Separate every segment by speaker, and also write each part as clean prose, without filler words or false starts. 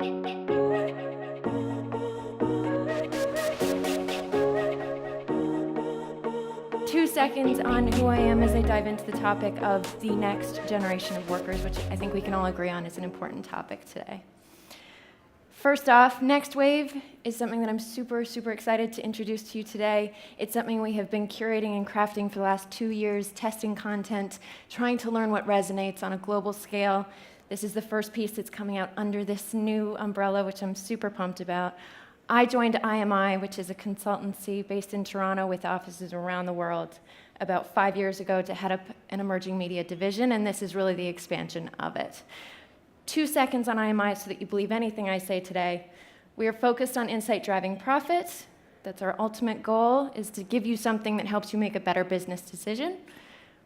Speaker 1: 2 seconds on who I am as I dive into the topic of the next generation of workers, which I think we can all agree on is an important topic today. First off, Next Wave is something that I'm super excited to introduce to you today. It's something we have been curating and crafting for the last 2 years, testing content, trying to learn what resonates on a global scale. This is the first piece that's coming out under this new umbrella, which I'm super pumped about. I joined IMI, which is a consultancy based in Toronto with offices around the world, about 5 years ago to head up an emerging media division, and this is really the expansion of it. 2 seconds on IMI so that you believe anything I say today. We are focused on insight driving profit. That's our ultimate goal, is to give you something that helps you make a better business decision.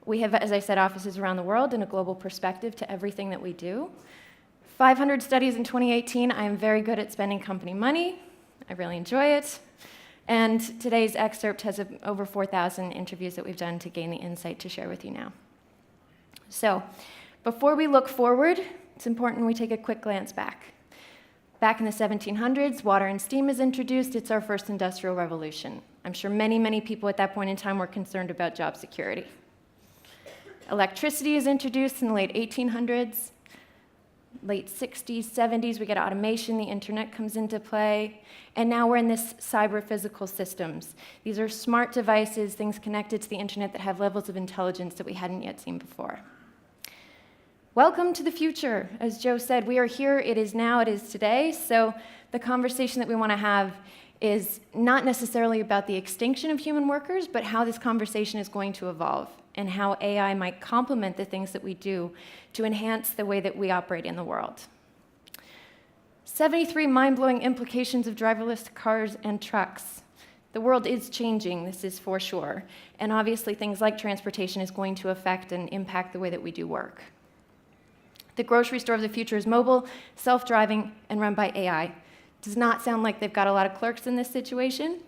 Speaker 1: We have, as I said, offices around the world and a global perspective to everything that we do. 500 studies in 2018. I am very good at spending company money. I really enjoy it. And today's excerpt has over 4,000 interviews that we've done to gain the insight to share with you now. So, before we look forward, it's important we take a quick glance back. Back in the 1700s, water and steam is introduced. It's our first industrial revolution. I'm sure many people at that point in time were concerned about job security. Electricity is introduced in the late 1800s. Late 60s, 70s, we get automation, the internet comes into play, and now we're in this cyber-physical systems. These are smart devices, things connected to the internet that have levels of intelligence that we hadn't yet seen before. Welcome to the future. As Joe said, we are here, it is now, it is today, so the conversation that we want to have is not necessarily about the extinction of human workers, but how this conversation is going to evolve and how AI might complement the things that we do to enhance the way that we operate in the world. 73 mind-blowing implications of driverless cars and trucks. The world is changing, this is for sure, and obviously things like transportation is going to affect and impact the way that we do work. The grocery store of the future is mobile, self-driving, and run by AI. Does not sound like they've got a lot of clerks in this situation,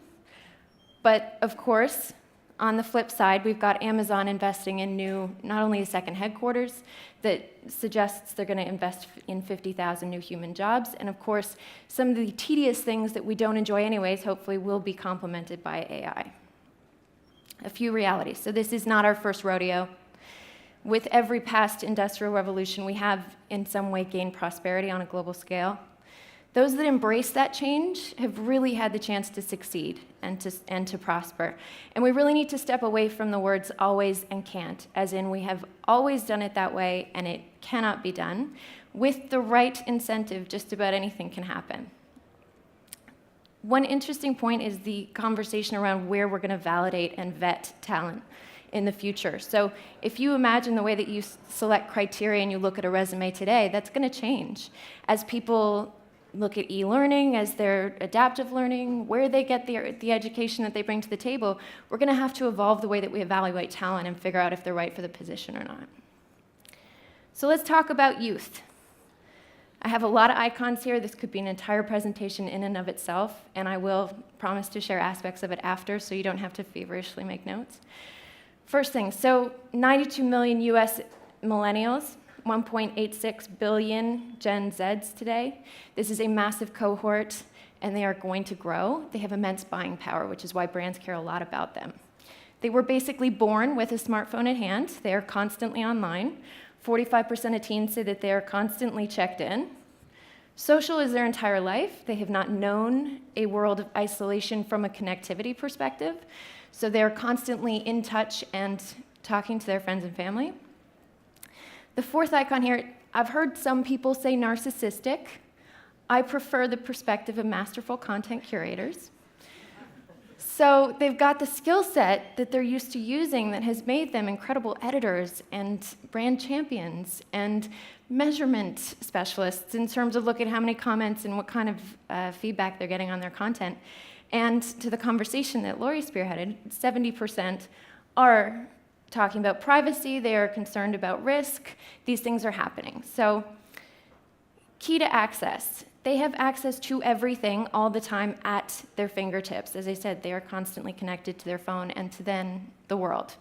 Speaker 1: but of course, on the flip side, we've got Amazon investing in not only a second headquarters that suggests they're going to invest in 50,000 new human jobs, and of course, some of the tedious things that we don't enjoy anyways, hopefully will be complemented by AI. A few realities. So this is not our first rodeo. With every past industrial revolution, we have in some way gained prosperity on a global scale. Those that embrace that change have really had the chance to succeed and to prosper. And we really need to step away from the words always and can't, as in we have always done it that way and it cannot be done. With the right incentive, just about anything can happen. One interesting point is the conversation around where we're going to validate and vet talent in the future. So if you imagine the way that you select criteria and you look at a resume today, that's going to change. As people look at e-learning, as their adaptive learning, where they get the education that they bring to the table, we're going to have to evolve the way that we evaluate talent and figure out if they're right for the position or not. So let's talk about youth. I have a lot of icons here. This could be an entire presentation in and of itself, and I will promise to share aspects of it after so you don't have to feverishly make notes. First thing, so 92 million US millennials, 1.86 billion Gen Zs today. This is a massive cohort, and they are going to grow. They have immense buying power, which is why brands care a lot about them. They were basically born with a smartphone at hand. They are constantly online. 45% of teens say that they are constantly checked in. Social is their entire life. They have not known a world of isolation from a connectivity perspective, so they're constantly in touch and talking to their friends and family. The fourth icon here, I've heard some people say narcissistic. I prefer the perspective of masterful content curators. So they've got the skill set that they're used to using that has made them incredible editors and brand champions and measurement specialists in terms of looking at how many comments and what kind of feedback they're getting on their content. And to the conversation that Lori spearheaded, 70% are talking about privacy, they are concerned about risk, these things are happening. So, key to access. They have access to everything all the time at their fingertips. As I said, they are constantly connected to their phone and to then the world.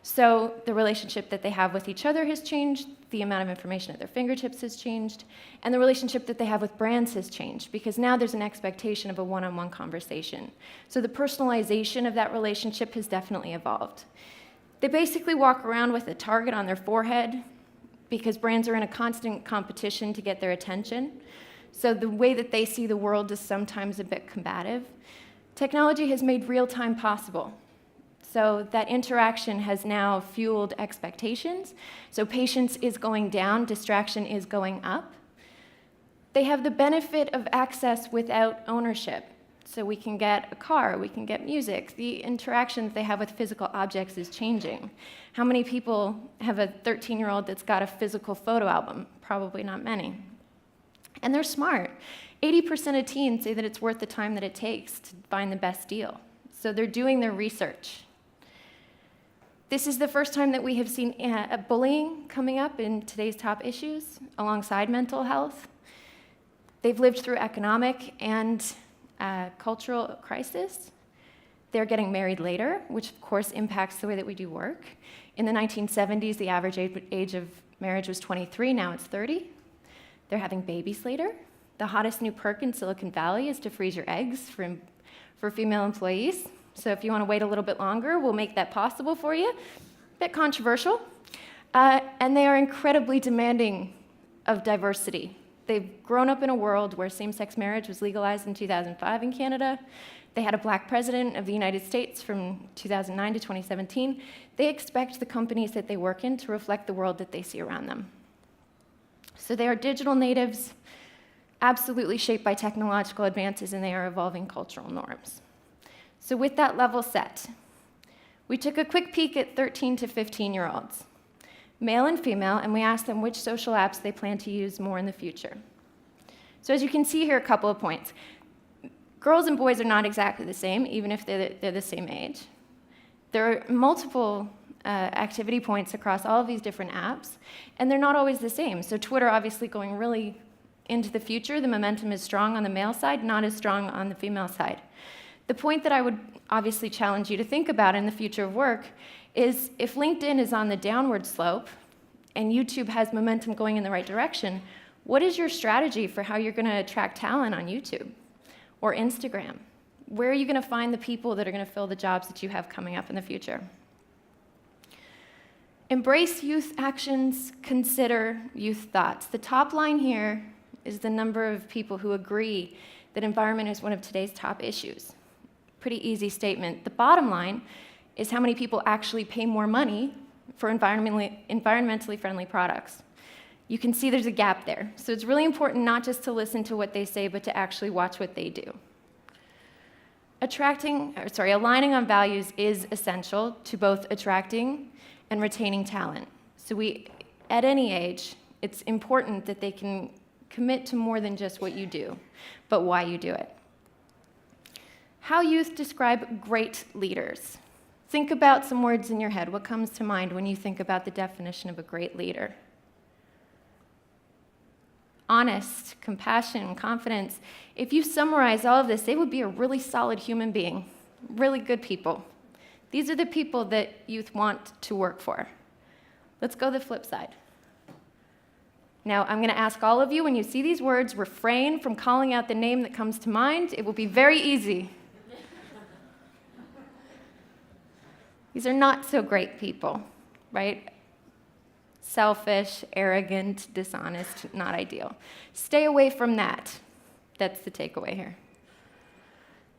Speaker 1: So the relationship that they have with each other has changed, the amount of information at their fingertips has changed, and the relationship that they have with brands has changed, because now there's an expectation of a one-on-one conversation. So the personalization of that relationship has definitely evolved. They basically walk around with a target on their forehead because brands are in a constant competition to get their attention. So the way that they see the world is sometimes a bit combative. Technology has made real time possible. So that interaction has now fueled expectations. So patience is going down, distraction is going up. They have the benefit of access without ownership. So we can get a car, we can get music. The interaction that they have with physical objects is changing. How many people have a 13-year-old that's got a physical photo album? Probably not many. And they're smart. 80% of teens say that it's worth the time that it takes to find the best deal. So they're doing their research. This is the first time that we have seen bullying coming up in today's top issues alongside mental health. They've lived through economic and cultural crisis. They're getting married later, which of course impacts the way that we do work. In the 1970s, the average age of marriage was 23, now it's 30. They're having babies later. The hottest new perk in Silicon Valley is to freeze your eggs for female employees. So if you want to wait a little bit longer, we'll make that possible for you. A bit controversial. And they are incredibly demanding of diversity. They've grown up in a world where same-sex marriage was legalized in 2005 in Canada. They had a black president of the United States from 2009 to 2017. They expect the companies that they work in to reflect the world that they see around them. So they are digital natives, absolutely shaped by technological advances, and they are evolving cultural norms. So with that level set, we took a quick peek at 13 to 15-year-olds, male and female, and we asked them which social apps they plan to use more in the future. So as you can see here, a couple of points. Girls and boys are not exactly the same, even if they're the same age. There are multiple activity points across all of these different apps, and they're not always the same. So Twitter obviously going really into the future. The momentum is strong on the male side, not as strong on the female side. The point that I would obviously challenge you to think about in the future of work is if LinkedIn is on the downward slope and YouTube has momentum going in the right direction, what is your strategy for how you're going to attract talent on YouTube or Instagram? Where are you going to find the people that are going to fill the jobs that you have coming up in the future? Embrace youth actions, consider youth thoughts. The top line here is the number of people who agree that environment is one of today's top issues. Pretty easy statement. The bottom line is how many people actually pay more money for environmentally friendly products. You can see there's a gap there. So it's really important not just to listen to what they say, but to actually watch what they do. Aligning on values is essential to both attracting and retaining talent. So at any age, it's important that they can commit to more than just what you do, but why you do it. How youth describe great leaders. Think about some words in your head. What comes to mind when you think about the definition of a great leader? Honest, compassion, confidence. If you summarize all of this, they would be a really solid human being, really good people. These are the people that youth want to work for. Let's go the flip side. Now, I'm going to ask all of you, when you see these words, refrain from calling out the name that comes to mind. It will be very easy. These are not so great people, right? Selfish, arrogant, dishonest, not ideal. Stay away from that. That's the takeaway here.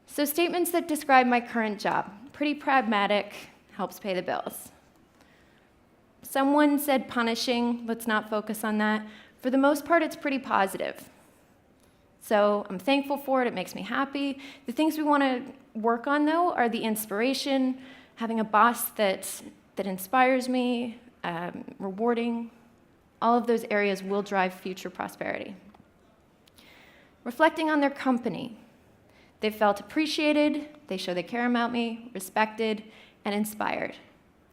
Speaker 1: So statements that describe my current job. Pretty pragmatic, helps pay the bills. Someone said punishing, let's not focus on that. For the most part, it's pretty positive. So I'm thankful for it, it makes me happy. The things we want to work on, though, are the inspiration, having a boss that inspires me, rewarding. All of those areas will drive future prosperity. Reflecting on their company. They felt appreciated, they show they care about me, respected, and inspired.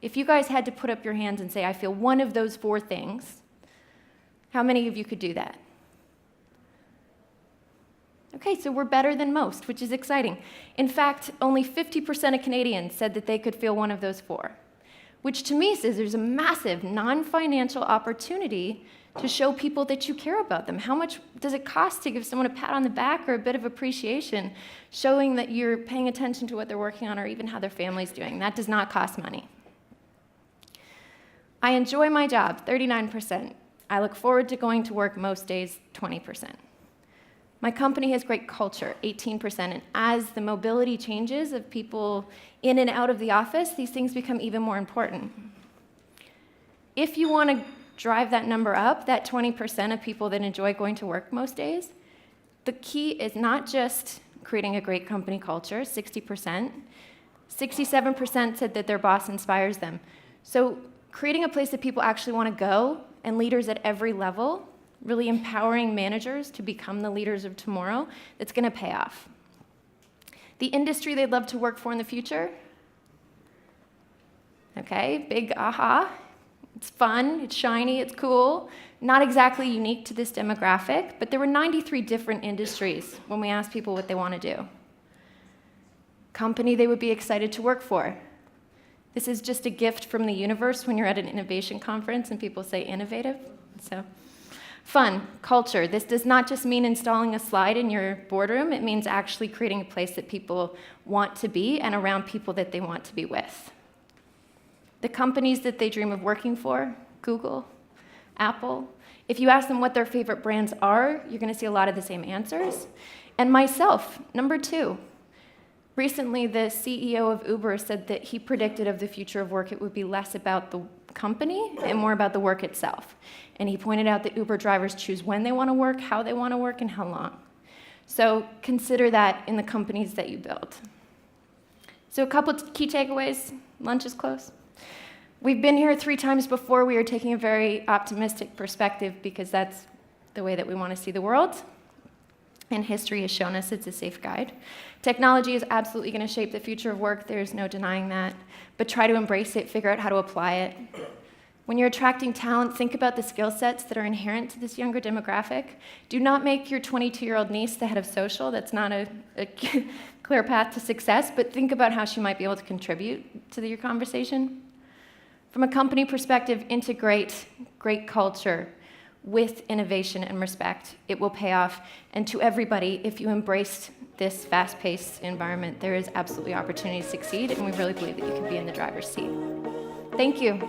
Speaker 1: If you guys had to put up your hands and say, I feel one of those 4 things, how many of you could do that? Okay, so we're better than most, which is exciting. In fact, only 50% of Canadians said that they could feel one of those 4, which to me says there's a massive non-financial opportunity to show people that you care about them. How much does it cost to give someone a pat on the back or a bit of appreciation, showing that you're paying attention to what they're working on or even how their family's doing? That does not cost money. I enjoy my job, 39%. I look forward to going to work most days, 20%. My company has great culture, 18%, and as the mobility changes of people in and out of the office, these things become even more important. If you want to drive that number up, that 20% of people that enjoy going to work most days, the key is not just creating a great company culture, 60%. 67% said that their boss inspires them. So creating a place that people actually want to go, and leaders at every level, really empowering managers to become the leaders of tomorrow, that's going to pay off. The industry they'd love to work for in the future? Okay, big aha. It's fun, it's shiny, it's cool. Not exactly unique to this demographic, but there were 93 different industries when we asked people what they want to do. Company they would be excited to work for. This is just a gift from the universe when you're at an innovation conference and people say innovative. So, fun, culture. This does not just mean installing a slide in your boardroom. It means actually creating a place that people want to be and around people that they want to be with. The companies that they dream of working for, Google, Apple. If you ask them what their favorite brands are, you're going to see a lot of the same answers. And myself, number 2. Recently, the CEO of Uber said that he predicted of the future of work, it would be less about the company and more about the work itself. And he pointed out that Uber drivers choose when they want to work, how they want to work, and how long. So consider that in the companies that you build. So a couple key takeaways. Lunch is close. We've been here 3 times before. We are taking a very optimistic perspective because that's the way that we want to see the world. And history has shown us it's a safe guide. Technology is absolutely going to shape the future of work. There's no denying that. But try to embrace it, figure out how to apply it. When you're attracting talent, think about the skill sets that are inherent to this younger demographic. Do not make your 22-year-old niece the head of social. That's not a clear path to success, but think about how she might be able to contribute to your conversation. From a company perspective, integrate great culture with innovation and respect. It will pay off. And to everybody, if you embrace this fast-paced environment, there is absolutely opportunity to succeed, and we really believe that you can be in the driver's seat. Thank you.